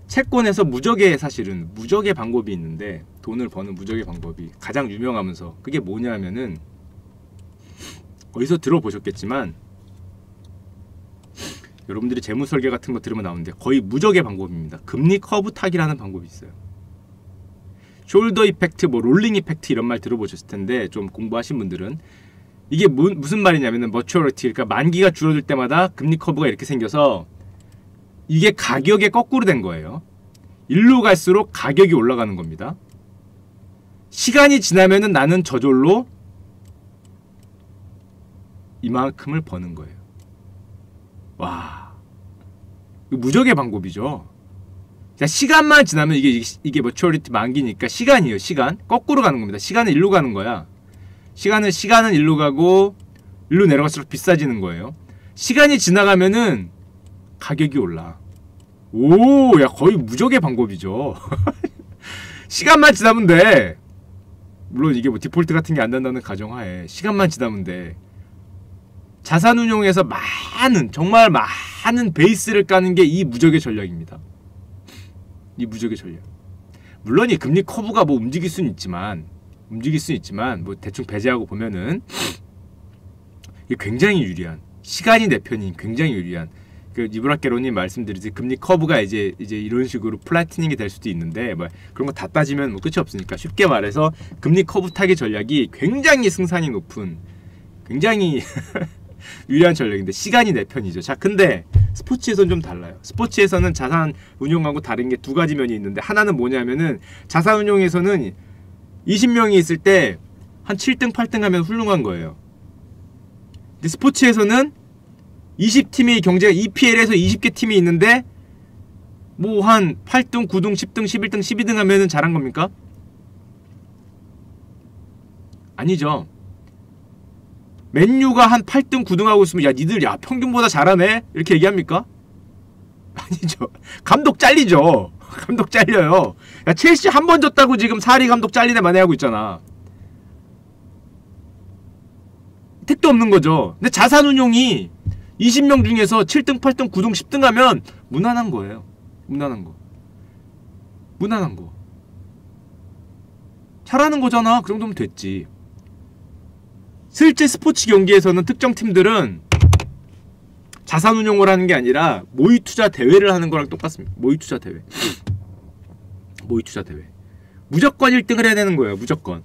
채권에서 무적의 사실은 무적의 방법이 있는데 돈을 버는 무적의 방법이 가장 유명하면서 그게 뭐냐면은 어디서 들어보셨겠지만 여러분들이 재무설계 같은 거 들으면 나오는데 거의 무적의 방법입니다. 금리 커브 타기라는 방법이 있어요. 숄더 이펙트, 뭐 롤링 이펙트 이런 말 들어보셨을 텐데 좀 공부하신 분들은 이게 무슨 말이냐면은 머추어리티, 그러니까 만기가 줄어들 때마다 금리 커브가 이렇게 생겨서 이게 가격에 거꾸로 된 거예요. 일로 갈수록 가격이 올라가는 겁니다. 시간이 지나면은 나는 저절로 이만큼을 버는 거예요. 와, 무적의 방법이죠. 자, 시간만 지나면 이게 머추어리티 만기니까 시간이에요. 시간 거꾸로 가는 겁니다. 시간은 일로 가는 거야. 시간은 일로 가고 일로 내려갈수록 비싸지는 거예요. 시간이 지나가면은 가격이 올라. 오, 야, 거의 무적의 방법이죠. 시간만 지나면 돼. 물론 이게 뭐 디폴트 같은 게 안 된다는 가정하에 시간만 지나면 돼. 자산운용에서 정말 많은 베이스를 까는 게 이 무적의 전략입니다. 이 무적의 전략. 물론 이 금리 커브가 뭐 움직일 수는 있지만 뭐 대충 배제하고 보면은 이게 굉장히 유리한, 시간이 내 편인 굉장히 유리한, 그 이브라케로님 말씀드리지 금리 커브가 이제 이런 식으로 플래티닝이 될 수도 있는데 뭐 그런 거 다 따지면 뭐 끝이 없으니까 쉽게 말해서 금리 커브 타기 전략이 굉장히 승산이 높은 굉장히 유리한 전략인데 시간이 내 편이죠. 자, 근데 스포츠에서는 좀 달라요. 스포츠에서는 자산 운용하고 다른 게 두 가지 면이 있는데 하나는 뭐냐면은 자산 운용에서는 20명이 있을 때 한 7등 8등 하면 훌륭한 거예요. 근데 스포츠에서는 20팀이 경제가 EPL에서 20개 팀이 있는데 뭐 한 8등, 9등, 10등, 11등, 12등 하면은 잘한 겁니까? 아니죠. 맨유가 한 8등, 9등 하고 있으면 야 니들 야 평균보다 잘하네? 이렇게 얘기합니까? 아니죠. 감독 잘리죠. 감독 잘려요. 야 첼시 한 번 졌다고 지금 사리 감독 잘리네 만에 하고 있잖아. 택도 없는 거죠. 근데 자산운용이 20명 중에서 7등, 8등, 9등, 10등 하면 무난한 거예요. 무난한 거. 잘하는 거잖아. 그 정도면 됐지. 실제 스포츠 경기에서는 특정 팀들은 자산운용을 하는 게 아니라 모의투자 대회를 하는 거랑 똑같습니다. 모의투자 대회. 무조건 1등을 해야 되는 거예요. 무조건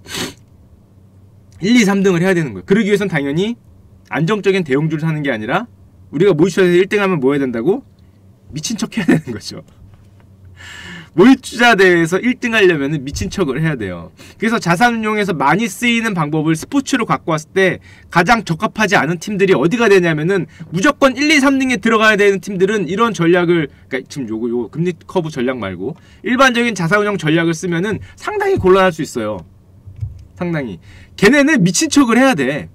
1, 2, 3등을 해야 되는 거예요. 그러기 위해선 당연히 안정적인 대형주를 사는 게 아니라 우리가 모의투자에서 1등 하면 뭐 해야 된다고? 미친 척 해야 되는 거죠. 모의투자 대회에서 1등 하려면 미친 척을 해야 돼요. 그래서 자산운용에서 많이 쓰이는 방법을 스포츠로 갖고 왔을 때 가장 적합하지 않은 팀들이 어디가 되냐면은 무조건 1, 2, 3등에 들어가야 되는 팀들은 이런 전략을, 그러니까 지금 요거 금리 커브 전략 말고 일반적인 자산운용 전략을 쓰면은 상당히 곤란할 수 있어요. 상당히. 걔네는 미친 척을 해야 돼.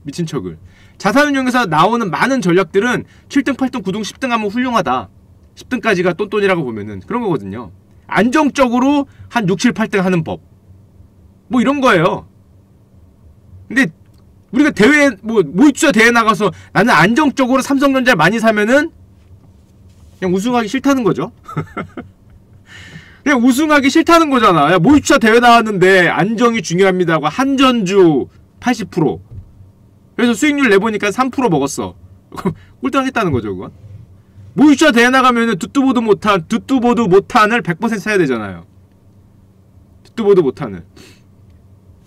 미친 척을. 자산운용에서 나오는 많은 전략들은 7등, 8등, 9등, 10등 하면 훌륭하다. 10등까지가 똔똔이라고 보면은 그런 거거든요. 안정적으로 한 6, 7, 8등 하는 법. 뭐 이런 거예요. 근데 우리가 대회, 모의투자 대회 나가서 나는 안정적으로 삼성전자를 많이 사면은 그냥 우승하기 싫다는 거죠. 그냥 우승하기 싫다는 거잖아. 야, 모의투자 대회 나왔는데 안정이 중요합니다 하고 한전주 80%. 그래서 수익률 내보니까 3% 먹었어. 꼴등하겠다는 거죠, 그건. 모의투자 대회 나가면은 듣도 보도 못한을 100% 사야 되잖아요. 듣도 보도 못한을.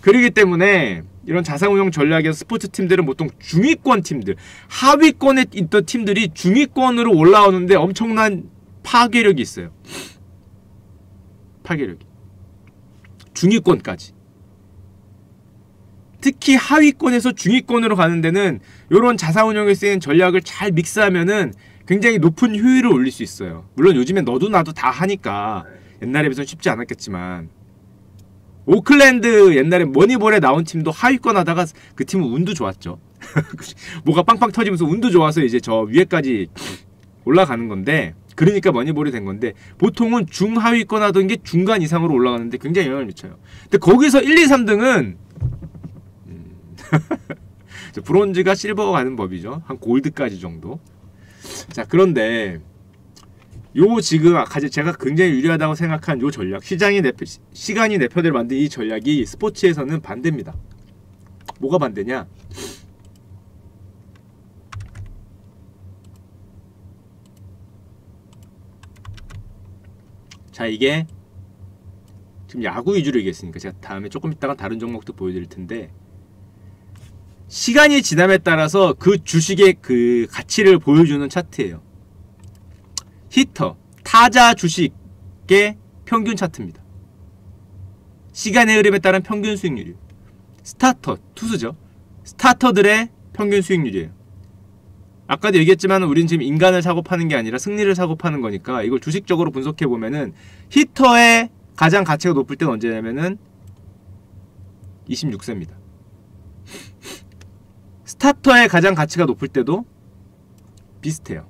그러기 때문에 이런 자산운용 전략에서 스포츠 팀들은 보통 중위권 팀들, 하위권에 있던 팀들이 중위권으로 올라오는데 엄청난 파괴력이 있어요. 파괴력이. 중위권까지. 특히 하위권에서 중위권으로 가는 데는 이런 자산운용에 쓰이는 전략을 잘 믹스하면은 굉장히 높은 효율을 올릴 수 있어요. 물론 요즘엔 너도 나도 다 하니까 옛날에 비해서 쉽지 않았겠지만 오클랜드 옛날에 머니볼에 나온 팀도 하위권 하다가 그 팀은 운도 좋았죠. 뭐가 빵빵 터지면서 운도 좋아서 이제 저 위에까지 올라가는 건데, 그러니까 머니볼이 된 건데 보통은 중하위권 하던 게 중간 이상으로 올라가는데 굉장히 영향을 미쳐요. 근데 거기서 1, 2, 3등은 브론즈가 실버가 가는 법이죠. 한 골드까지 정도. 자, 그런데 요 지금 제가 굉장히 유리하다고 생각한 요 전략, 시간이 내 편을 만든 이 전략이 스포츠에서는 반대입니다. 뭐가 반대냐? 자, 이게 지금 야구 위주로 얘기했으니까 제가 다음에 조금 있다가 다른 종목도 보여드릴 텐데, 시간이 지남에 따라서 그 주식의 그 가치를 보여주는 차트예요. 히터, 타자 주식의 평균 차트입니다. 시간의 흐름에 따른 평균 수익률이에요. 스타터, 투수죠. 스타터들의 평균 수익률이에요. 아까도 얘기했지만 우린 지금 인간을 사고 파는 게 아니라 승리를 사고 파는 거니까 이걸 주식적으로 분석해보면은 히터의 가장 가치가 높을 때는 언제냐면은 26세입니다. 스타터의 가장 가치가 높을 때도 비슷해요.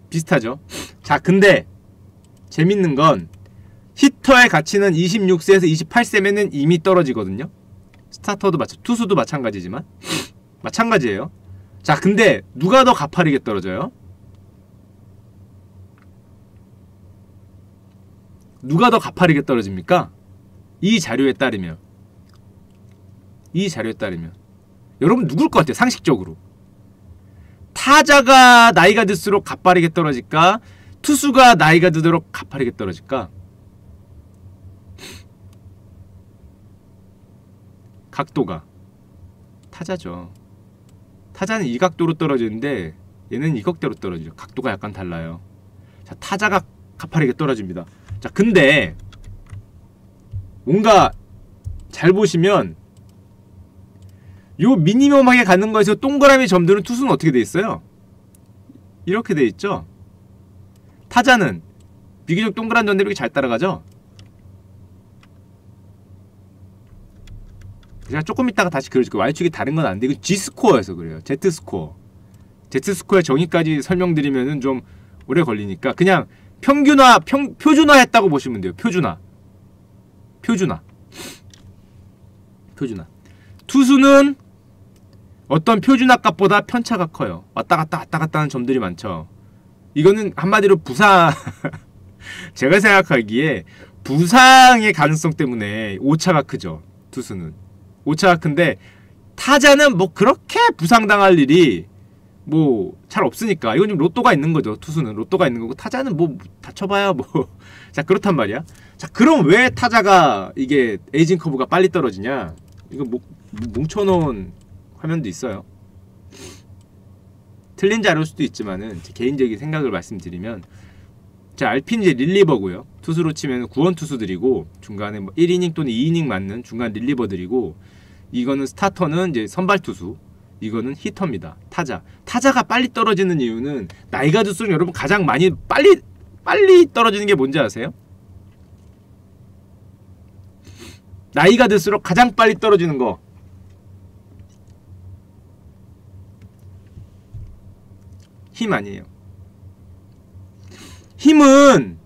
비슷하죠. 자, 근데 재밌는 건 히터의 가치는 26세에서 28세면은 이미 떨어지거든요. 스타터도 투수도 마찬가지지만 마찬가지예요. 자, 근데 누가 더 가파르게 떨어져요? 누가 더 가파르게 떨어집니까? 이 자료에 따르면 여러분 누굴 것 같아요? 상식적으로 타자가 나이가 들수록 가파르게 떨어질까? 투수가 나이가 들도록 가파르게 떨어질까? 각도가 타자죠. 타자는 이 각도로 떨어지는데 얘는 이 각도로 떨어지죠. 각도가 약간 달라요. 자, 타자가 가파르게 떨어집니다. 자, 근데 뭔가 잘 보시면 요 미니멈하게 가는 거에서 동그라미 점들은 투수는 어떻게 돼 있어요? 이렇게 돼 있죠? 타자는 비교적 동그란 점들이 이렇게 잘 따라가죠? 제가 조금 이따가 다시 그려줄게요. Y축이 다른 건 안 돼. 이거 G스코어여서 그래요. Z스코어. Z스코어의 정의까지 설명드리면은 좀 오래 걸리니까 그냥 표준화 했다고 보시면 돼요. 표준화. 투수는 어떤 표준화 값보다 편차가 커요. 왔다 갔다 하는 점들이 많죠. 이거는 한마디로 부상 제가 생각하기에 부상의 가능성 때문에 오차가 크죠. 투수는 오차가 큰데 타자는 뭐 그렇게 부상당할 일이 뭐 잘 없으니까 이건 좀 로또가 있는 거죠. 투수는 로또가 있는 거고 타자는 뭐 다쳐봐야 뭐 자, 그렇단 말이야. 자, 그럼 왜 타자가 이게 에이징 커브가 빨리 떨어지냐? 이거 뭉쳐놓은 화면도 있어요. 틀린 자료일 수도 있지만은 제 개인적인 생각을 말씀드리면, 자, 알핀 이제 릴리버고요. 투수로 치면 구원 투수들이고 중간에 뭐 1이닝 또는 2이닝 맞는 중간 릴리버들이고, 이거는 스타터는 이제 선발 투수, 이거는 히터입니다. 타자가 빨리 떨어지는 이유는 나이가 들수록 여러분 가장 많이 빨리 떨어지는 게 뭔지 아세요? 나이가 들수록 가장 빨리 떨어지는 거 힘 아니에요. 힘은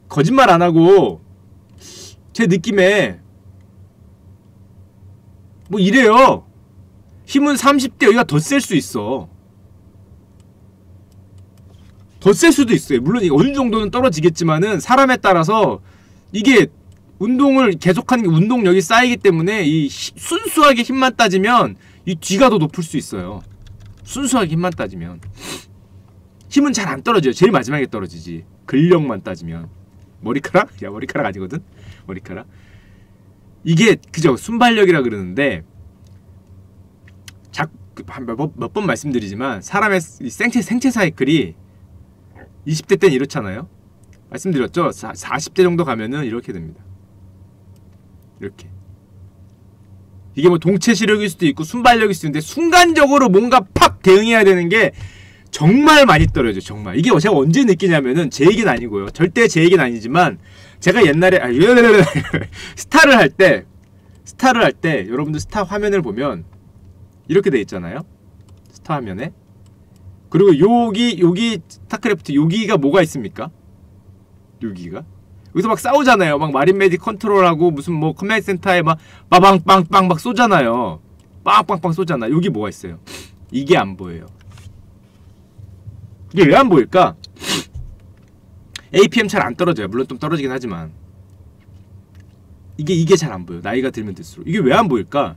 거짓말 안 하고 제 느낌에 뭐 이래요. 힘은 30대 여기가 더 셀 수 있어. 더 셀 수도 있어요. 물론 어느 정도는 떨어지겠지만은 사람에 따라서 이게 운동을 계속하는 게 운동력이 쌓이기 때문에 이 순수하게 힘만 따지면 이 뒤가 더 높을 수 있어요. 순수하게 힘만 따지면 힘은 잘 안 떨어져요. 제일 마지막에 떨어지지. 근력만 따지면. 머리카락? 야, 머리카락 아니거든? 머리카락. 이게 그죠, 순발력이라 그러는데 몇 번 말씀드리지만 사람의 생체 사이클이 20대 때는 이렇잖아요. 말씀드렸죠? 40대 정도 가면은 이렇게 됩니다. 이렇게. 이게 뭐 동체 시력일 수도 있고 순발력일 수도 있는데 순간적으로 뭔가 팍 대응해야 되는 게 정말 많이 떨어져요. 정말. 이게 제가 언제 느끼냐면은 제 얘기는 아니고요. 절대 제 얘기는 아니지만 제가 옛날에 스타를 할 때 여러분들 스타 화면을 보면 이렇게 돼 있잖아요. 스타 화면에. 그리고 여기 스타크래프트 여기가 뭐가 있습니까? 여기가 여기서 막 싸우잖아요. 막 마린 메딕 컨트롤하고 무슨 뭐 커맨드 센터에 막 빠방빵빵 막 쏘잖아요. 빵빵빵 쏘잖아. 여기 뭐가 있어요? 이게 안 보여요. 이게 왜 안 보일까? APM 잘 안 떨어져요. 물론 좀 떨어지긴 하지만 이게 잘 안 보여. 나이가 들면 들수록. 이게 왜 안 보일까?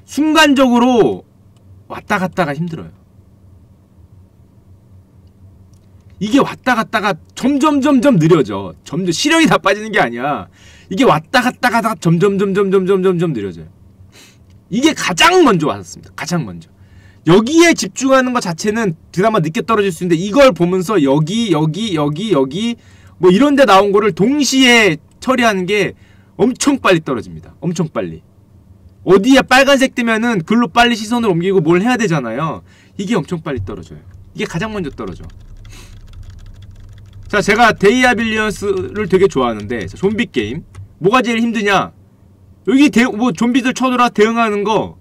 순간적으로 왔다 갔다가 힘들어요. 이게 왔다 갔다가 점점 느려져. 점점 시력이 다 빠지는 게 아니야. 이게 왔다 갔다가 점점 느려져요. 이게 가장 먼저 왔습니다. 가장 먼저. 여기에 집중하는 것 자체는 그나마 늦게 떨어질 수 있는데 이걸 보면서 여기 뭐 이런 데 나온 거를 동시에 처리하는 게 엄청 빨리 떨어집니다. 엄청 빨리. 어디에 빨간색 뜨면은 글로 빨리 시선을 옮기고 뭘 해야 되잖아요. 이게 엄청 빨리 떨어져요. 이게 가장 먼저 떨어져. 자, 제가 데이아빌리언스를 되게 좋아하는데, 자, 좀비 게임 뭐가 제일 힘드냐? 여기 뭐 좀비들 쳐들어 대응하는 거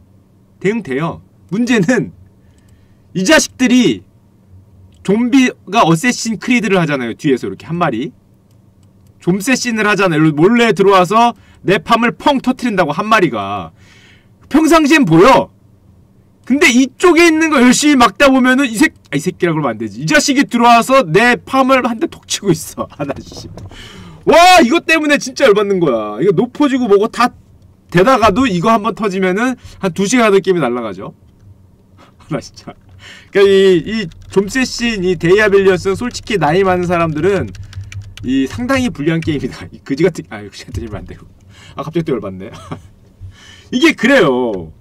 대응돼요. 문제는 이 자식들이 좀비가 어쌔신 크리드를 하잖아요. 뒤에서 이렇게 한 마리 좀세신을 하잖아요. 몰래 들어와서 내 팜을 펑 터트린다고 한 마리가. 평상시엔 보여. 근데 이쪽에 있는 거 열심히 막다 보면은 이 새끼라 그러면 안 되지. 이 자식이 들어와서 내 팜을 한 대 톡 치고 있어. 하나씩. 와, 이것 때문에 진짜 열받는 거야. 이거 높아지고 뭐고 다 되다가도 이거 한번 터지면은 한 2시간 느낌이 날라가죠. 나 진짜. 그러니까 이 좀세신 이 데이아빌리언스는 솔직히 나이 많은 사람들은 이 상당히 불리한 게임이다. 이 그지같은 그지같은 안 되고. 갑자기 또 열받네. 이게 그래요.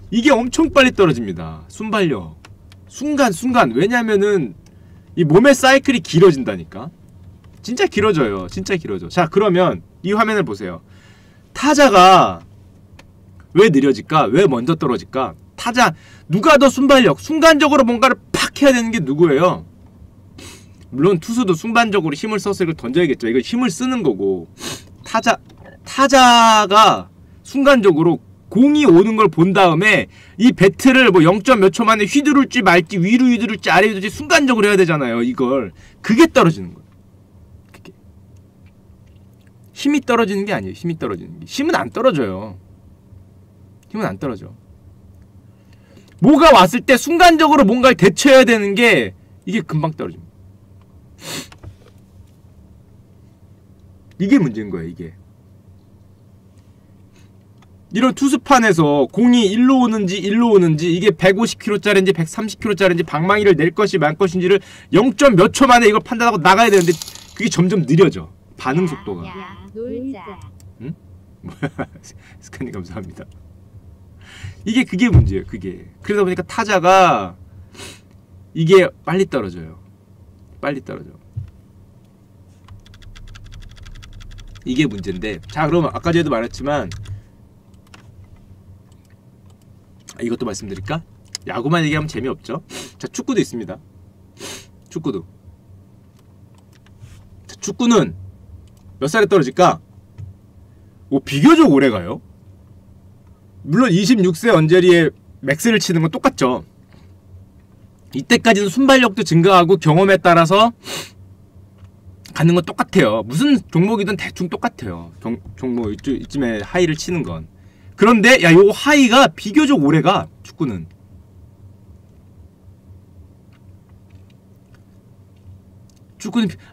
이게 엄청 빨리 떨어집니다. 순발력. 순간. 왜냐면은 이 몸의 사이클이 길어진다니까. 진짜 길어져요. 진짜 길어져. 자, 그러면 이 화면을 보세요. 타자가 왜 느려질까? 왜 먼저 떨어질까? 타자 누가 더 순발력, 순간적으로 뭔가를 팍 해야 되는 게 누구예요? 물론 투수도 순간적으로 힘을 써서 이걸 던져야겠죠. 이거 힘을 쓰는 거고. 타자가 순간적으로 공이 오는 걸 본 다음에 이 배트를 뭐 0. 몇 초 만에 휘두를지 말지, 위로 휘두를지 아래 휘두를지 순간적으로 해야 되잖아요. 이걸. 그게 떨어지는 거예요. 그게. 힘이 떨어지는 게 아니에요. 힘이 떨어지는 게. 힘은 안 떨어져요. 힘은 안 떨어져. 뭐가 왔을 때 순간적으로 뭔가를 대처해야 되는 게 이게 금방 떨어집니다. 이게 문제인 거예요. 이게. 이런 투수판에서 공이 일로 오는지 이게 150km짜리인지 130km짜리인지 방망이를 낼 것이 말 것인지를 0. 몇 초 만에 이걸 판단하고 나가야 되는데 그게 점점 느려져. 반응 속도가. 놀자. 응? 뭐야? 스카님 감사합니다. 그게 문제예요. 그게. 그러다 보니까 타자가 이게 빨리 떨어져요. 빨리 떨어져. 이게 문제인데. 자, 그럼 아까 전에도 말했지만 이것도 말씀드릴까? 야구만 얘기하면 재미없죠? 자, 축구도 있습니다. 축구도. 자, 축구는 몇 살에 떨어질까? 비교적 오래가요. 물론 26세 언저리에 맥스를 치는 건 똑같죠. 이때까지는 순발력도 증가하고 경험에 따라서 가는 건 똑같아요. 무슨 종목이든 대충 똑같아요. 종목 이쯤에 하이를 치는 건. 그런데 요 하이가 비교적 오래가. 축구는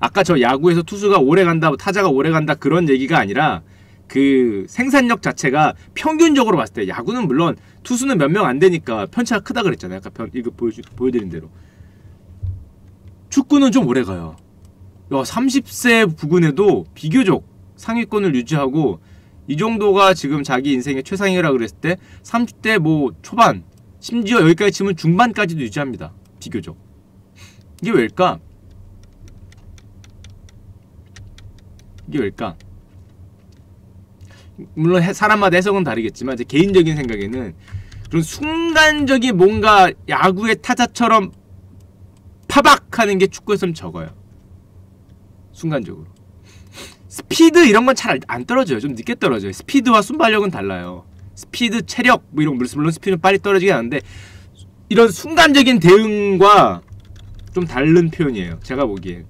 아까 저 야구에서 투수가 오래간다, 타자가 오래간다 그런 얘기가 아니라 그 생산력 자체가 평균적으로 봤을 때, 야구는 물론 투수는 몇 명 안 되니까 편차가 크다 그랬잖아요. 아까 이거 보여드린 대로. 축구는 좀 오래가요. 30세 부근에도 비교적 상위권을 유지하고, 이 정도가 지금 자기 인생의 최상이라 그랬을 때 30대 뭐 초반, 심지어 여기까지 치면 중반까지도 유지합니다. 비교적. 이게 왜일까? 물론 사람마다 해석은 다르겠지만 제 개인적인 생각에는 그런 순간적인 뭔가 야구의 타자처럼 파박하는 게 축구에서는 적어요. 순간적으로. 스피드 이런 건 잘 안 떨어져요. 좀 늦게 떨어져요. 스피드와 순발력은 달라요. 스피드, 체력 뭐 이런, 물론 스피드는 빨리 떨어지긴 하는데 이런 순간적인 대응과 좀 다른 표현이에요. 제가 보기에.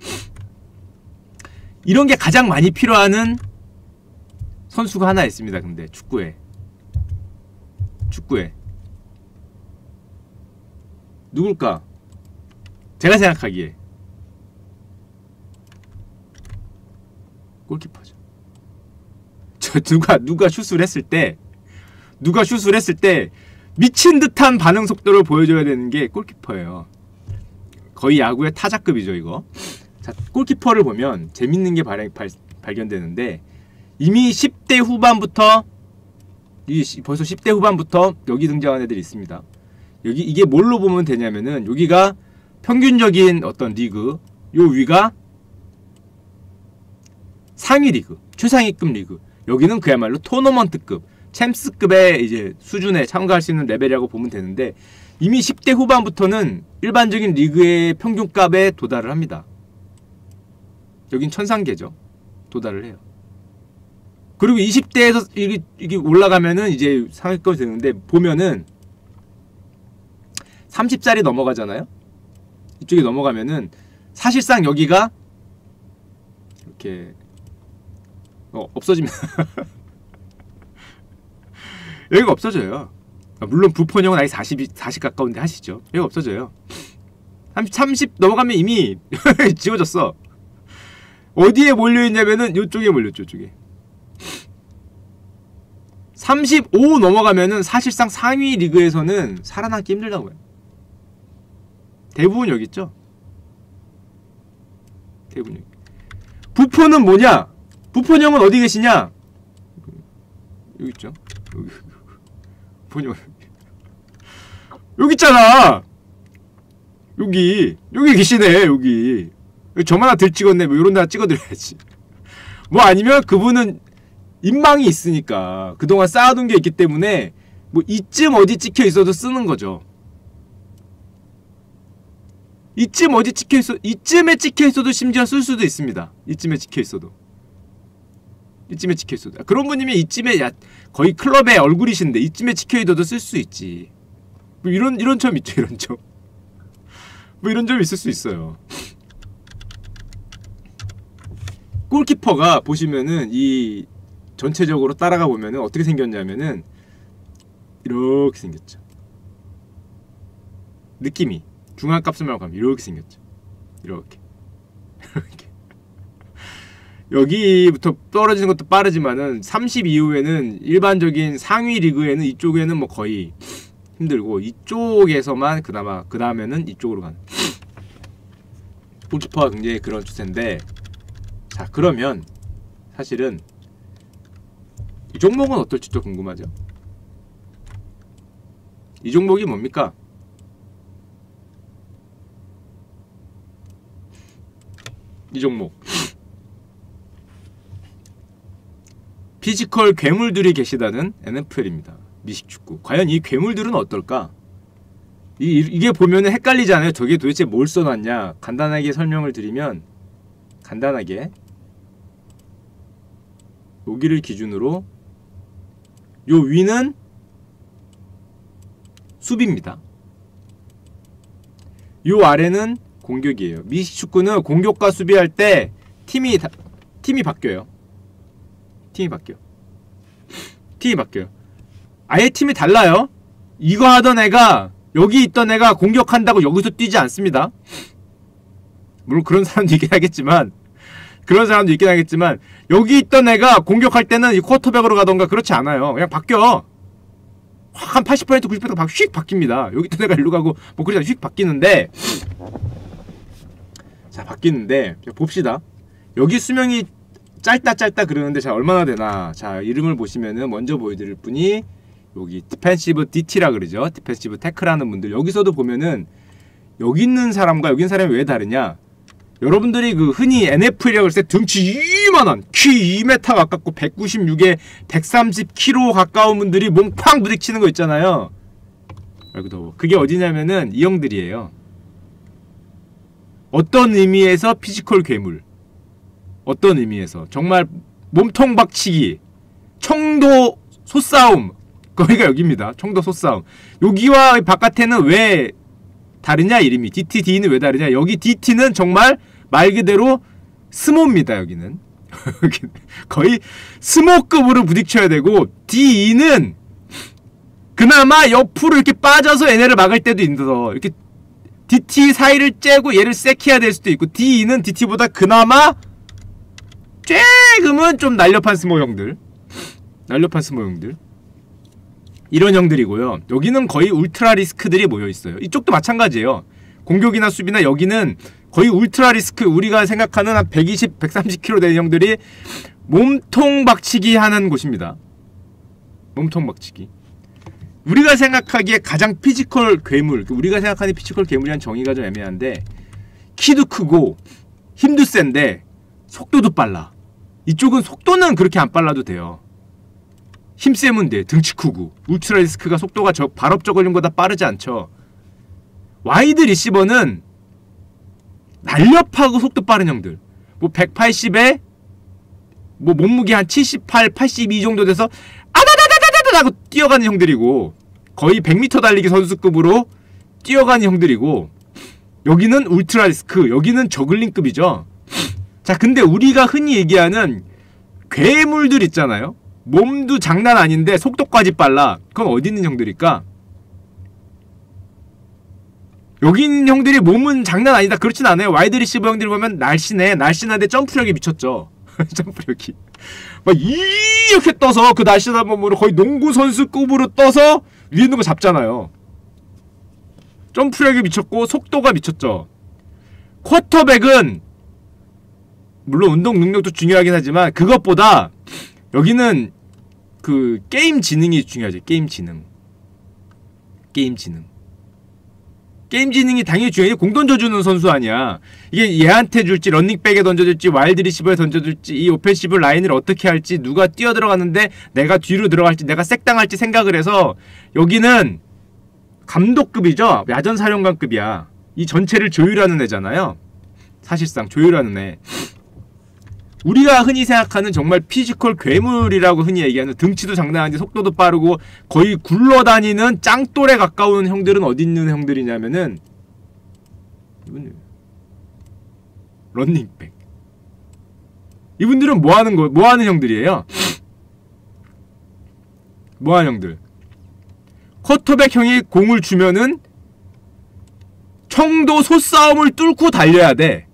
이런 게 가장 많이 필요하는 선수가 하나 있습니다. 근데 축구에 누굴까? 제가 생각하기에 골키퍼죠. 저 누가 슛을 했을 때 미친 듯한 반응 속도를 보여줘야 되는 게 골키퍼예요. 거의 야구의 타자급이죠, 이거. 자, 골키퍼를 보면 재밌는 게 발견되는데, 이미 10대 후반부터 벌써 10대 후반부터 여기 등장한 애들이 있습니다. 이게 뭘로 보면 되냐면은, 여기가 평균적인 어떤 리그, 요 위가 상위 리그, 최상위급 리그, 여기는 그야말로 토너먼트급, 챔스급의 이제 수준에 참가할 수 있는 레벨이라고 보면 되는데, 이미 10대 후반부터는 일반적인 리그의 평균값에 도달을 합니다. 여긴 천상계죠. 도달을 해요. 그리고 20대에서 이게 올라가면은 이제 상위급이 되는데, 보면은 30살이 넘어가잖아요. 이쪽에 넘어가면은 사실상 여기가 이렇게 없어집니다. 여기가 없어져요. 물론 부폰형은 아예 40 가까운데 하시죠. 여기가 없어져요. 30 넘어가면 이미 지워졌어. 어디에 몰려있냐면은 요쪽에 몰렸죠. 요쪽에 35 넘어가면은 사실상 상위 리그에서는 살아남기 힘들다고요. 대부분 여기 있죠. 대부분 여기. 부폰은 뭐냐? 부폰형은 어디 계시냐? 여기 있죠. 부폰형 여기 있잖아. 여기 계시네. 여기 점 하나 들 찍었네. 뭐 이런 데다 찍어드려야지. 뭐 아니면 그분은 인망이 있으니까 그동안 쌓아둔 게 있기 때문에 뭐 이쯤 어디 찍혀 있어도 쓰는 거죠. 이쯤에 찍혀 있어도 심지어 쓸 수도 있습니다. 이쯤에 찍혀 있어도. 그런 분이면 이쯤에 거의 클럽의 얼굴이신데 이쯤에 찍혀 있어도 쓸 수 있지. 뭐 이런 점 있죠. 이런 점. 뭐 이런 점 있을 수 있어요. 골키퍼가 보시면은 이 전체적으로 따라가 보면은 어떻게 생겼냐면은 이렇게 생겼죠. 느낌이 중앙값을 말고 하면 이렇게 생겼죠. 이렇게 여기부터 떨어지는 것도 빠르지만은 30 이후에는 일반적인 상위 리그에는 이쪽에는 뭐 거의 힘들고 이쪽에서만 그나마 그 다음에는 이쪽으로 가는 골키퍼가 굉장히 그런 추세인데, 자 그러면 사실은 이 종목은 어떨지 또 궁금하죠. 이 종목이 뭡니까? 이 종목 피지컬 괴물들이 계시다는 NFL입니다. 미식축구. 과연 이 괴물들은 어떨까? 이게 보면은 헷갈리잖아요. 저게 도대체 뭘 써놨냐. 간단하게 설명을 드리면, 간단하게 여기를 기준으로 요 위는 수비입니다. 요 아래는 공격이에요. 미식축구는 공격과 수비할 때 팀이 바뀌어요. 팀이 바뀌어요. 아예 팀이 달라요. 이거 하던 애가, 여기 있던 애가 공격한다고 여기서 뛰지 않습니다. 물론 그런 사람도 있긴 하겠지만 여기 있던 애가 공격할 때는 이 쿼터백으로 가던가 그렇지 않아요. 그냥 바뀌어. 확 한 80% 90%가 휙 바뀝니다. 여기 있던 애가 일로 가고 뭐 그러다 휙 바뀌는데, 자 바뀌는데 봅시다. 여기 수명이 짧다 그러는데 자 얼마나 되나. 자 이름을 보시면은 먼저 보여드릴 분이 여기 디펜시브 DT라 그러죠. 디펜시브 태클하는 분들. 여기서도 보면은 여기 있는 사람과 여기 있는 사람이 왜 다르냐. 여러분들이 그 흔히 NFL이라고 할 때 등치 이만한 키 2m 가깝고 196에 130kg 가까운 분들이 몸 쾅 부딪히는 거 있잖아요. 그게 어디냐면은 이 형들이에요. 어떤 의미에서 피지컬 괴물, 어떤 의미에서 정말 몸통 박치기, 청도 소싸움, 거기가 여기입니다. 청도 소싸움. 여기와 바깥에는 왜 다르냐 이름이. DTD는 왜 다르냐. 여기 DT는 정말 말 그대로 스모입니다. 여기는 거의 스모급으로 부딪혀야 되고, DE는 그나마 옆으로 이렇게 빠져서 얘네를 막을 때도 있어. 이렇게 DT 사이를 째고 얘를 세키해야 될 수도 있고, D2는 DT보다 그나마 조금은 좀 날렵한 스모 형들, 날렵한 스모 형들, 이런 형들이고요. 여기는 거의 울트라 리스크들이 모여있어요. 이쪽도 마찬가지예요. 공격이나 수비나 여기는 거의 울트라 리스크, 우리가 생각하는 한 120, 130kg 되는 형들이 몸통 박치기 하는 곳입니다. 몸통 박치기. 우리가 생각하기에 가장 피지컬 괴물, 우리가 생각하는 피지컬 괴물이란 정의가 좀 애매한데, 키도 크고 힘도 센데 속도도 빨라. 이쪽은 속도는 그렇게 안 빨라도 돼요. 힘 세면 돼. 등치 크고. 울트라 리스크가 속도가 발업 저글링보다 빠르지 않죠. 와이드 리시버는 날렵하고 속도 빠른 형들. 뭐 180에 뭐 몸무게 한 78, 82 정도 돼서 아다다다다다다 하고 뛰어가는 형들이고, 거의 100m 달리기 선수급으로 뛰어가는 형들이고, 여기는 울트라 리스크, 여기는 저글링급이죠. 자, 근데 우리가 흔히 얘기하는 괴물들 있잖아요. 몸도 장난 아닌데 속도까지 빨라. 그건 어디 있는 형들일까? 여기 있는 형들이 몸은 장난 아니다, 그렇진 않아요. 와이드 리시버 형들 보면 날씬해. 날씬한데 점프력이 미쳤죠. 점프력이 막 이렇게 떠서, 그 날씬한 몸으로 거의 농구 선수급으로 떠서 위에 있는 거 잡잖아요. 점프력이 미쳤고 속도가 미쳤죠. 쿼터백은 물론 운동 능력도 중요하긴 하지만 그것보다 여기는 그 게임 지능이 중요하죠. 게임 지능. 게임 지능. 게임 지능이 당연히 중요해. 공 던져주는 선수 아니야. 이게 얘한테 줄지, 런닝백에 던져줄지, 와일드 리시버에 던져줄지, 이 오펜시브 라인을 어떻게 할지, 누가 뛰어들어가는데 내가 뒤로 들어갈지, 내가 색당할지 생각을 해서, 여기는 감독급이죠. 야전사령관급이야. 이 전체를 조율하는 애잖아요. 사실상 조율하는 애. 우리가 흔히 생각하는 정말 피지컬 괴물이라고 흔히 얘기하는, 등치도 장난 아닌데 속도도 빠르고 거의 굴러다니는 짱돌에 가까운 형들은 어디 있는 형들이냐면은, 이분들 런닝백. 이분들은 뭐하는 형들이에요? 뭐하는 형들? 쿼터백 형이 공을 주면은 청도 소싸움을 뚫고 달려야 돼.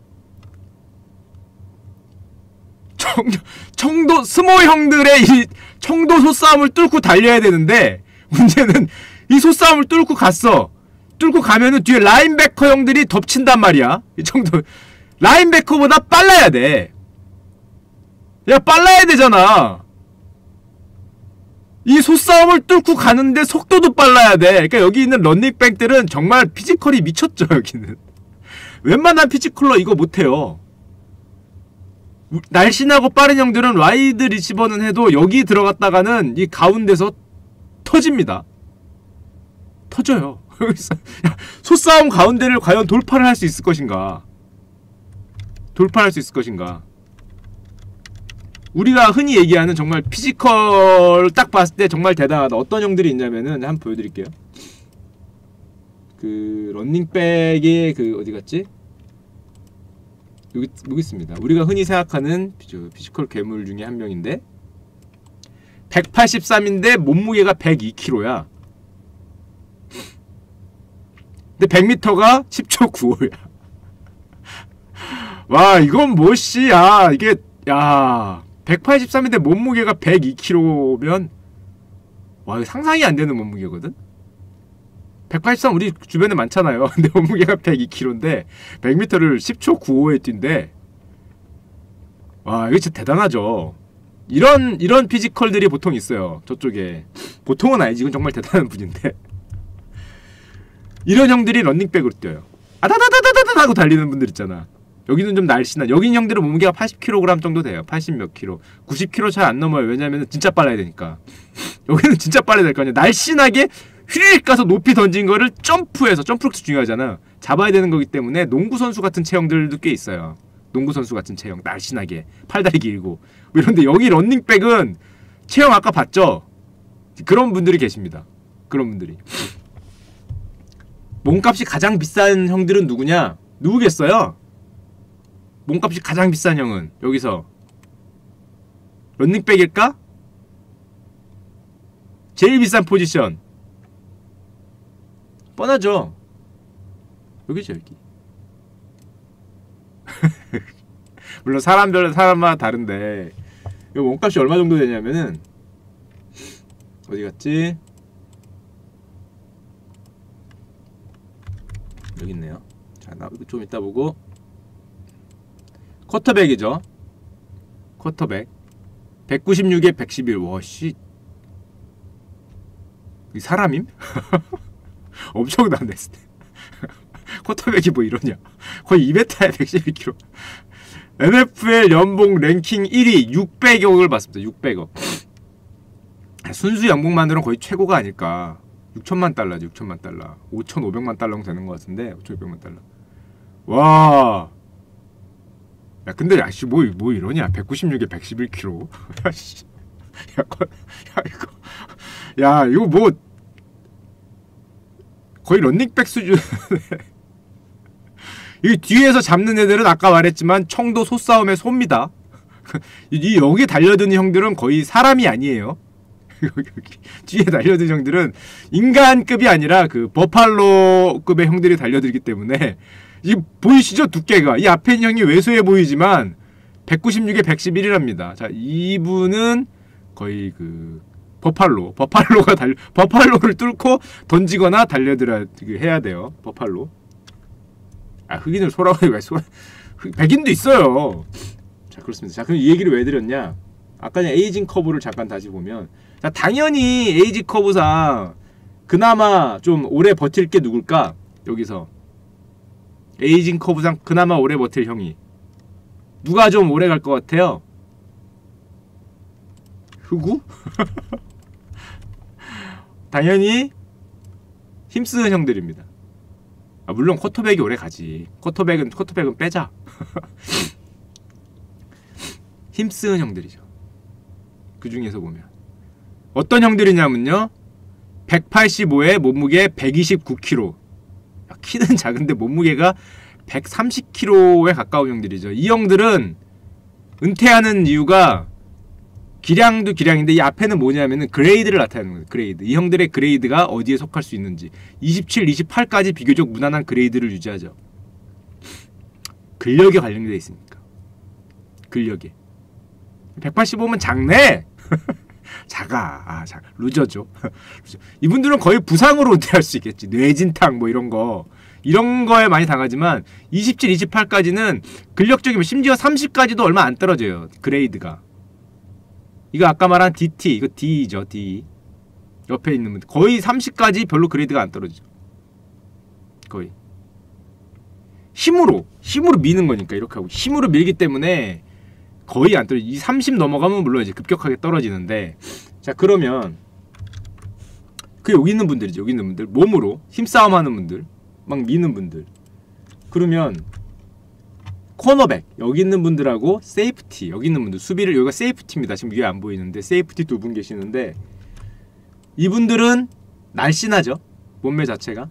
청도 스모 형들의 이 청도 소싸움을 뚫고 달려야 되는데, 문제는 이 소싸움을 뚫고 갔어. 뚫고 가면은 뒤에 라인베커 형들이 덮친단 말이야. 이 청도 라인베커보다 빨라야 돼. 야, 빨라야 되잖아. 이 소싸움을 뚫고 가는데 속도도 빨라야 돼. 그러니까 여기 있는 런닝백들은 정말 피지컬이 미쳤죠. 여기는 웬만한 피지컬로 이거 못해요. 날씬하고 빠른 형들은 와이드 리시버는 해도 여기 들어갔다가는 이 가운데서 터집니다. 터져요. 소싸움 가운데를 과연 돌파를 할 수 있을 것인가? 돌파할 수 있을 것인가? 우리가 흔히 얘기하는 정말 피지컬 딱 봤을 때 정말 대단하다, 어떤 형들이 있냐면은 한번 보여드릴게요. 그 런닝백의 그 어디갔지? 여기 있습니다. 우리가 흔히 생각하는 피지컬 괴물 중에 한 명인데, 183인데 몸무게가 102kg야. 근데 100m가 10초 95야. 와, 이건 뭐씨, 야, 이게, 야, 183인데 몸무게가 102kg면, 와, 이거 상상이 안 되는 몸무게거든? 183 우리 주변에 많잖아요. 근데 몸무게가 102kg인데 100m를 10초 95에 뛴대. 와, 이거 진짜 대단하죠. 이런 피지컬들이 보통 있어요. 저쪽에. 보통은 아니지. 이건 정말 대단한 분인데. 이런 형들이 런닝백으로 뛰어요. 아다다다다다다 하고 달리는 분들 있잖아. 여기는 좀 날씬한, 여긴 형들은 몸무게가 80kg 정도 돼요. 80 몇 킬로. 90kg 잘 안 넘어요. 왜냐면 진짜 빨라야 되니까. 여기는 진짜 빨라야 될 거 아니야. 날씬하게 휘릭 가서 높이 던진 거를 점프해서, 점프력도 중요하잖아. 잡아야 되는 거기 때문에 농구 선수 같은 체형들도 꽤 있어요. 농구 선수 같은 체형, 날씬하게 팔다리 길고 뭐 이런데, 여기 런닝백은 체형 아까 봤죠? 그런 분들이 계십니다. 그런 분들이. 몸값이 가장 비싼 형들은 누구냐? 누구겠어요? 몸값이 가장 비싼 형은 여기서 런닝백일까? 제일 비싼 포지션 뻔하죠. 여기죠, 여기. 물론 사람마다 다른데 이 원값이 얼마 정도 되냐면은 어디 갔지? 여기 있네요. 자, 나 이거 좀 이따 보고. 쿼터백이죠. 쿼터백 196에 111. 와씨, 이 사람임? 엄청나네. 쿼터백이 뭐 이러냐. 거의 2m에 112kg. NFL 연봉 랭킹 1위 600억을 받습니다. 600억. 순수 연봉만으로는 거의 최고가 아닐까. 6천만 달러지. 6천만 달러. 5,500만 달러 되는 것 같은데. 5,500만 달러. 와. 야, 근데 야씨 뭐 이러냐. 196에 111kg. 야씨. 야 이거. 야 이거 뭐 거의 런닝백 수준. 이 뒤에서 잡는 애들은 아까 말했지만 청도 소싸움의 소입니다. 이 여기 달려드는 형들은 거의 사람이 아니에요. 여기 뒤에 달려드는 형들은 인간급이 아니라 그 버팔로급의 형들이 달려들기 때문에 이 보이시죠? 두께가. 이 앞에 있는 형이 왜소해 보이지만 196에 111이랍니다. 자, 이분은 거의 그 버팔로를 뚫고 던지거나 달려들어야 해야 돼요. 버팔로. 아, 흑인을 소라고 왜 백인도 있어요. 자, 그렇습니다. 자, 그럼 이 얘기를 왜 드렸냐? 아까 그냥 에이징 커브를 잠깐 다시 보면, 자, 당연히 에이징 커브상 그나마 좀 오래 버틸 게 누굴까? 여기서 에이징 커브상 그나마 오래 버틸 형이 누가 좀 오래 갈 것 같아요? 흑우? 당연히 힘쓰는 형들입니다. 아, 물론 쿼터백이 오래 가지. 쿼터백은 빼자. 힘쓰는 형들이죠. 그 중에서 보면 어떤 형들이냐면요, 185에 몸무게 129kg. 키는 작은데 몸무게가 130kg에 가까운 형들이죠. 이 형들은 은퇴하는 이유가 기량도 기량인데 이 앞에는 뭐냐면은 그레이드를 나타내는 거예요. 그레이드. 이 형들의 그레이드가 어디에 속할 수 있는지. 27, 28까지 비교적 무난한 그레이드를 유지하죠. 근력에 관련되어 있으니까. 근력에. 185면 작네. 작아. 루저죠. 이분들은 거의 부상으로 은퇴할 수 있겠지. 뇌진탕 뭐 이런 거에 많이 당하지만 27, 28까지는 근력적이면 심지어 30까지도 얼마 안 떨어져요. 그레이드가. 이거 아까 말한 DT, 이거 D죠, D. 옆에 있는 분들 거의 30까지 별로 그레이드가 안 떨어지죠. 거의 힘으로 미는 거니까. 이렇게 하고 힘으로 밀기 때문에 거의 안 떨어지죠. 이 30 넘어가면 물론 이제 급격하게 떨어지는데, 자, 그러면 그 여기 있는 분들이죠. 여기 있는 분들 몸으로 힘싸움 하는 분들, 막 미는 분들. 그러면 코너백 여기 있는 분들하고 세이프티 여기 있는 분들, 수비를, 여기가 세이프티입니다. 지금 위에 안 보이는데 세이프티 두 분 계시는데, 이분들은 날씬하죠. 몸매 자체가.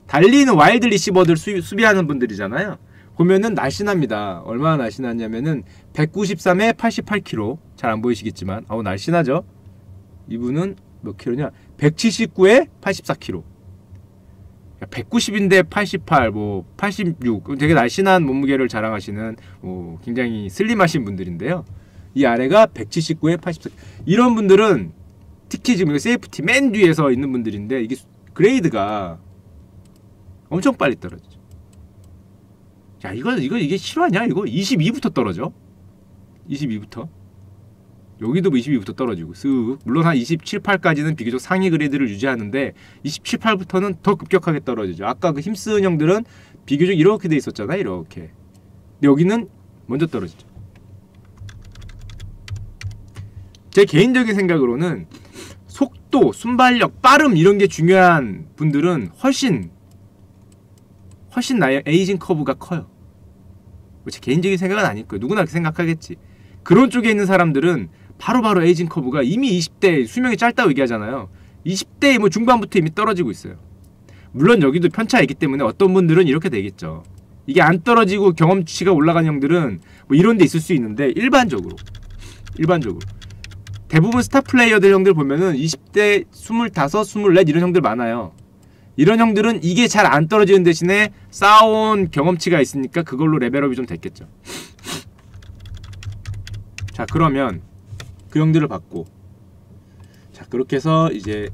달리는 와일드 리시버들 수비하는 분들이잖아요. 보면은 날씬합니다. 얼마나 날씬하냐면은 193에 88kg. 잘 안 보이시겠지만 날씬하죠. 이분은 몇 킬로냐? 179에 84kg. 190인데 88, 뭐 86, 되게 날씬한 몸무게를 자랑하시는 굉장히 슬림하신 분들인데요. 이 아래가 179에 84. 이런 분들은 특히 지금 세이프티 맨 뒤에서 있는 분들인데, 이게 그레이드가 엄청 빨리 떨어지죠. 야, 이게 실화냐? 이거 22부터 떨어져. 22부터. 여기도 22부터 떨어지고 쓱. 물론 한 27, 8까지는 비교적 상위 그레이드를 유지하는데 27, 8부터는 더 급격하게 떨어지죠. 아까 그 힘쓰는 형들은 비교적 이렇게 돼 있었잖아요. 이렇게. 근데 여기는 먼저 떨어지죠. 제 개인적인 생각으로는 속도, 순발력, 빠름 이런 게 중요한 분들은 훨씬 나의 에이징 커브가 커요. 제 개인적인 생각은 아닐 거예요. 누구나 그렇게 생각하겠지. 그런 쪽에 있는 사람들은 바로 에이징 커브가 이미 20대 수명이 짧다고 얘기하잖아요. 20대 뭐 중반부터 이미 떨어지고 있어요. 물론 여기도 편차가 있기 때문에 어떤 분들은 이렇게 되겠죠. 이게 안 떨어지고 경험치가 올라간 형들은 뭐 이런 데 있을 수 있는데, 일반적으로 대부분 스타 플레이어들 형들 보면은 20대 25, 24 이런 형들 많아요. 이런 형들은 이게 잘 안 떨어지는 대신에 쌓아온 경험치가 있으니까 그걸로 레벨업이 좀 됐겠죠. 자, 그러면 그 형들을 받고, 자, 그렇게 해서 이제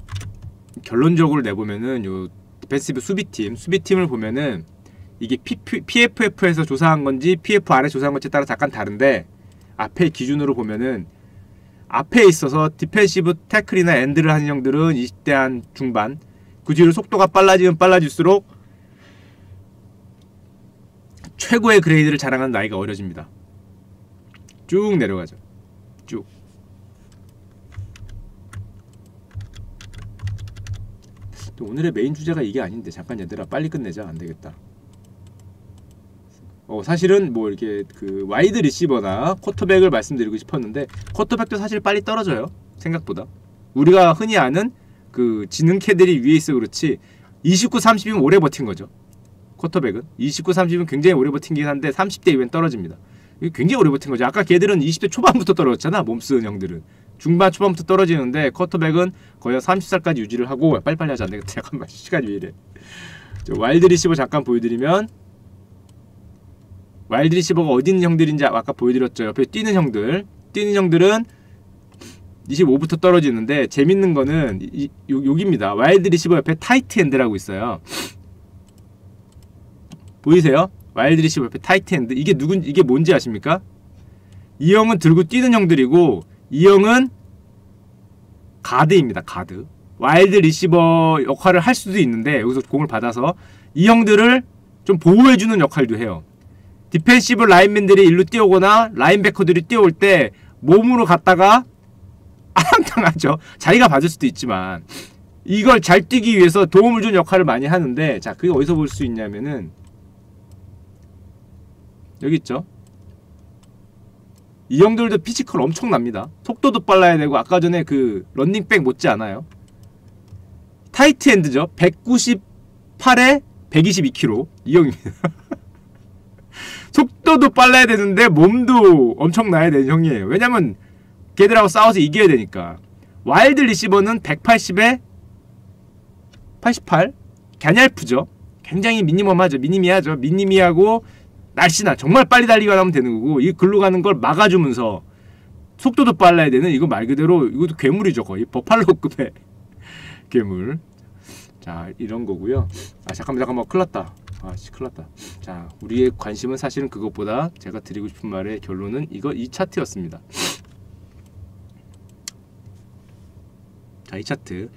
결론적으로 내보면은 요 디펜시브 수비팀을 보면은 이게 PFF에서 조사한 건지 PFR에 조사한 건지 따라 잠깐 다른데, 앞에 기준으로 보면은 앞에 있어서 디펜시브 태클이나 엔드를 하는 형들은 20대 한 중반, 그 뒤로 속도가 빨라지면 빨라질수록 최고의 그레이드를 자랑하는 나이가 어려집니다. 쭉 내려가죠. 쭉. 또 오늘의 메인 주제가 이게 아닌데, 잠깐 얘들아 빨리 끝내자. 안되겠다. 사실은 뭐 이렇게 그 와이드 리시버나 쿼터백을 말씀드리고 싶었는데, 쿼터백도 사실 빨리 떨어져요. 생각보다. 우리가 흔히 아는 그 지능캐들이 위에 있어 그렇지 29, 30이면 오래 버틴 거죠. 쿼터백은 29, 30이면 굉장히 오래 버틴긴 한데 30대 이후엔 떨어집니다. 이게 굉장히 오래 버틴 거죠. 아까 걔들은 20대 초반부터 떨어졌잖아. 몸 쓰는 형들은 중반 초반부터 떨어지는데, 쿼터백은 거의 30살까지 유지를 하고, 빨리빨리 하지 않되겠다. 잠깐만, 시간이 왜 이래. 와일드 리시버 잠깐 보여드리면, 와일드 리시버가 어디 있는 형들인지 아까 보여드렸죠. 옆에 뛰는 형들은 25부터 떨어지는데, 재밌는 거는 여기입니다. 와일드 리시버 옆에 타이트 엔드라고 있어요. 보이세요? 와일드 리시버 옆에 타이트 엔드. 이게 뭔지 아십니까? 이 형은 들고 뛰는 형들이고, 이 형은 가드입니다. 가드. 와일드 리시버 역할을 할 수도 있는데, 여기서 공을 받아서 이 형들을 좀 보호해주는 역할도 해요. 디펜시브 라인맨들이 일로 뛰어오거나 라인베커들이 뛰어올 때 몸으로 갔다가 아랑당하죠. 자기가 받을 수도 있지만 이걸 잘 뛰기 위해서 도움을 주는 역할을 많이 하는데, 자, 그게 어디서 볼 수 있냐면은 여기 있죠. 이 형들도 피지컬 엄청납니다. 속도도 빨라야 되고, 아까 전에 그 런닝백 못지 않아요. 타이트 엔드죠. 198에 122kg 이 형입니다. 속도도 빨라야 되는데 몸도 엄청나야 되는 형이에요. 왜냐면 걔들하고 싸워서 이겨야 되니까. 와일드 리시버는 180에 88. 갸냘프죠. 굉장히 미니미하고 날씬한, 정말 빨리 달리기만 하면 되는 거고, 이 글로 가는 걸 막아주면서 속도도 빨라야 되는, 이거 말 그대로 이것도 괴물이죠. 거의 버팔로급의 괴물. 자, 이런 거고요. 잠깐만 큰일났다. 큰일났다. 자, 우리의 관심은 사실은 그것보다 제가 드리고 싶은 말의 결론은 이 차트였습니다. 자, 이 차트.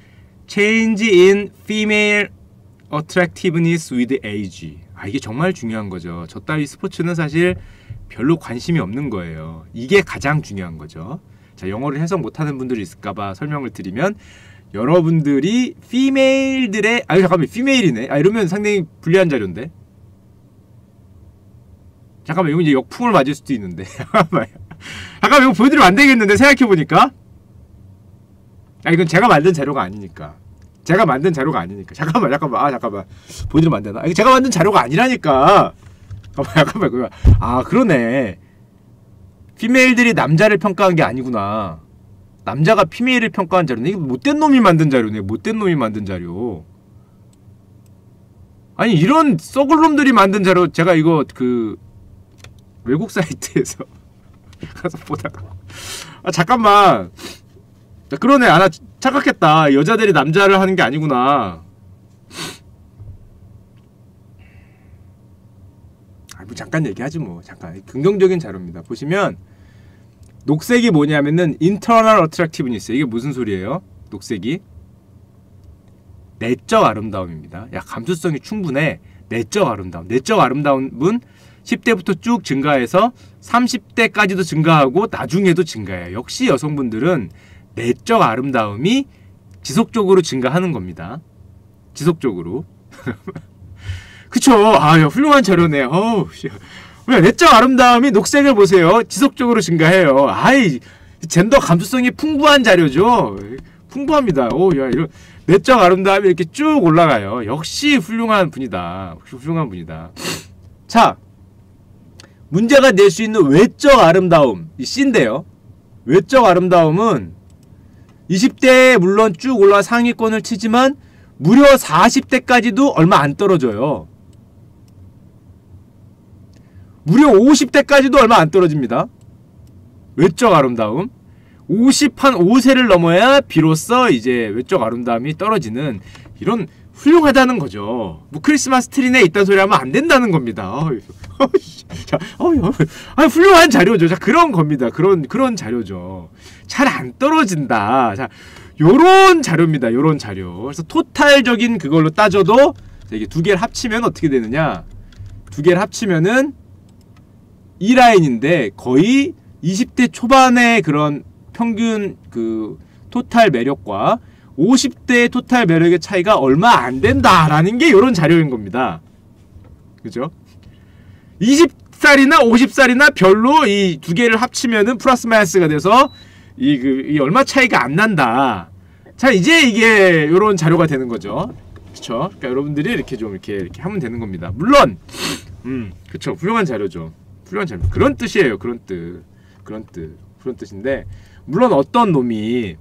Change in female attractiveness with age. 이게 정말 중요한 거죠. 저 따위 스포츠는 사실 별로 관심이 없는 거예요. 이게 가장 중요한 거죠. 자, 영어를 해석 못하는 분들이 있을까봐 설명을 드리면, 여러분들이 피메일들의 잠깐만, 피메일이네. 이러면 상당히 불리한 자료인데. 잠깐만, 이거 이제 역풍을 맞을 수도 있는데. 잠깐만, 이거 보여드리면 안 되겠는데, 생각해보니까. 이건 제가 만든 자료가 아니니까. 잠깐만. 보여드리면 안 되나? 이거 제가 만든 자료가 아니라니까. 잠깐만. 그러네. 피메일들이 남자를 평가한 게 아니구나. 남자가 피메일을 평가한 자료네. 이게 못된 놈이 만든 자료네. 아니, 이런 썩을 놈들이 만든 자료, 제가 이거 그 외국 사이트에서 가서 보다가 잠깐만. 그러네. 나 착각했다. 여자들이 남자를 하는 게 아니구나. 뭐 잠깐 얘기하지 뭐. 잠깐. 긍정적인 자료입니다. 보시면 녹색이 뭐냐면은 internal attractiveness. 이게 무슨 소리예요? 녹색이 내적 아름다움입니다. 감수성이 충분해. 내적 아름다움은 10대부터 쭉 증가해서 30대까지도 증가하고 나중에도 증가해요. 역시 여성분들은 내적 아름다움이 지속적으로 증가하는 겁니다. 지속적으로. 그쵸? 훌륭한 자료네. 내적 아름다움이, 녹색을 보세요. 지속적으로 증가해요. 젠더 감수성이 풍부한 자료죠. 풍부합니다. 이런 내적 아름다움이 이렇게 쭉 올라가요. 역시 훌륭한 분이다. 자, 문제가 낼 수 있는 외적 아름다움, 이 C인데요. 외적 아름다움은 20대에 물론 쭉 올라와 상위권을 치지만 무려 40대까지도 얼마 안 떨어져요. 무려 50대까지도 얼마 안 떨어집니다. 외적 아름다움. 5세를 넘어야 비로소 이제 외적 아름다움이 떨어지는, 이런 훌륭하다는 거죠. 뭐 크리스마스 트리네 있다는 소리 하면 안 된다는 겁니다. 자, 훌륭한 자료죠. 자, 그런 겁니다. 그런 자료죠. 잘 안 떨어진다. 자, 요런 자료입니다. 요런 자료. 그래서 토탈적인 그걸로 따져도 이게 두 개를 합치면 어떻게 되느냐? 두 개를 합치면은 이 라인인데 거의 20대 초반의 그런 평균 그 토탈 매력과 50대의 토탈 매력의 차이가 얼마 안 된다라는 게 요런 자료인 겁니다. 그죠? 20살이나 50살이나 별로 이 두 개를 합치면은 플러스 마이너스가 돼서 이 얼마 차이가 안 난다. 자, 이제 이게 요런 자료가 되는 거죠. 그쵸? 그러니까 여러분들이 이렇게 좀 이렇게 하면 되는 겁니다. 물론 그쵸, 훌륭한 자료죠. 훌륭한 자료. 그런 뜻이에요. 그런 뜻인데, 물론 어떤 놈이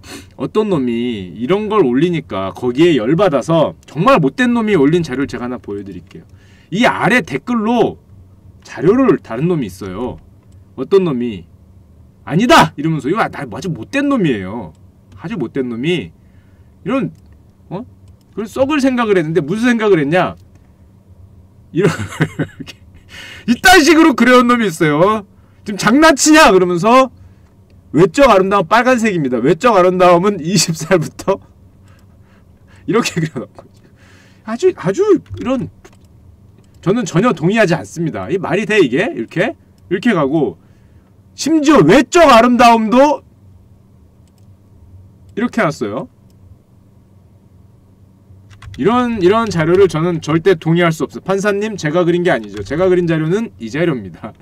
이런 걸 올리니까 거기에 열받아서 정말 못된 놈이 올린 자료를 제가 하나 보여드릴게요. 이 아래 댓글로 자료를 다른 놈이 있어요. 어떤 놈이 아니다! 이러면서 이거 아주 못된 놈이에요. 아주 못된 놈이 이런 그걸 썩을 생각을 했는데 무슨 생각을 했냐? 이런 이딴 식으로 그려온 놈이 있어요. 지금 장난치냐? 그러면서 외적 아름다움 빨간색입니다. 외적 아름다움은 20살부터 이렇게 그려놓고 아주 이런, 저는 전혀 동의하지 않습니다. 이 말이 돼 이게? 이렇게 가고, 심지어 외적 아름다움도 이렇게 해놨어요. 이런 자료를 저는 절대 동의할 수 없어요. 판사님, 제가 그린 게 아니죠. 제가 그린 자료는 이 자료입니다.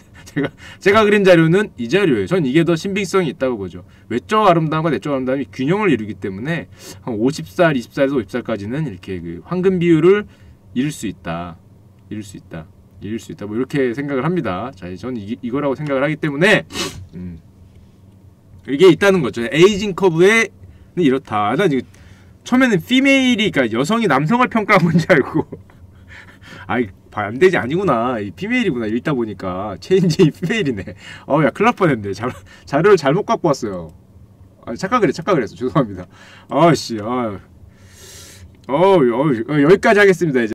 제가 그린 자료는 이 자료예요. 전 이게 더 신빙성이 있다고 보죠. 외적 아름다움과 내적 아름다움이 균형을 이루기 때문에 한 50살, 20살에서 50살까지는 이렇게 그 황금 비율을 이룰 수 있다. 뭐 이렇게 생각을 합니다. 자, 저는 이거라고 생각을 하기 때문에 이게 있다는 거죠. 에이징 커브에는 이렇다. 난 지금 처음에는 피메일이, 그러니까 여성이 남성을 평가한 건지 알고 아이, 반대지 아니구나. 이 피메일이구나. 읽다 보니까 체인지 피메일이네. 야, 큰일 날 뻔했네. 자료를 잘못 갖고 왔어요. 착각을 했어. 죄송합니다. 여기까지 하겠습니다. 이제.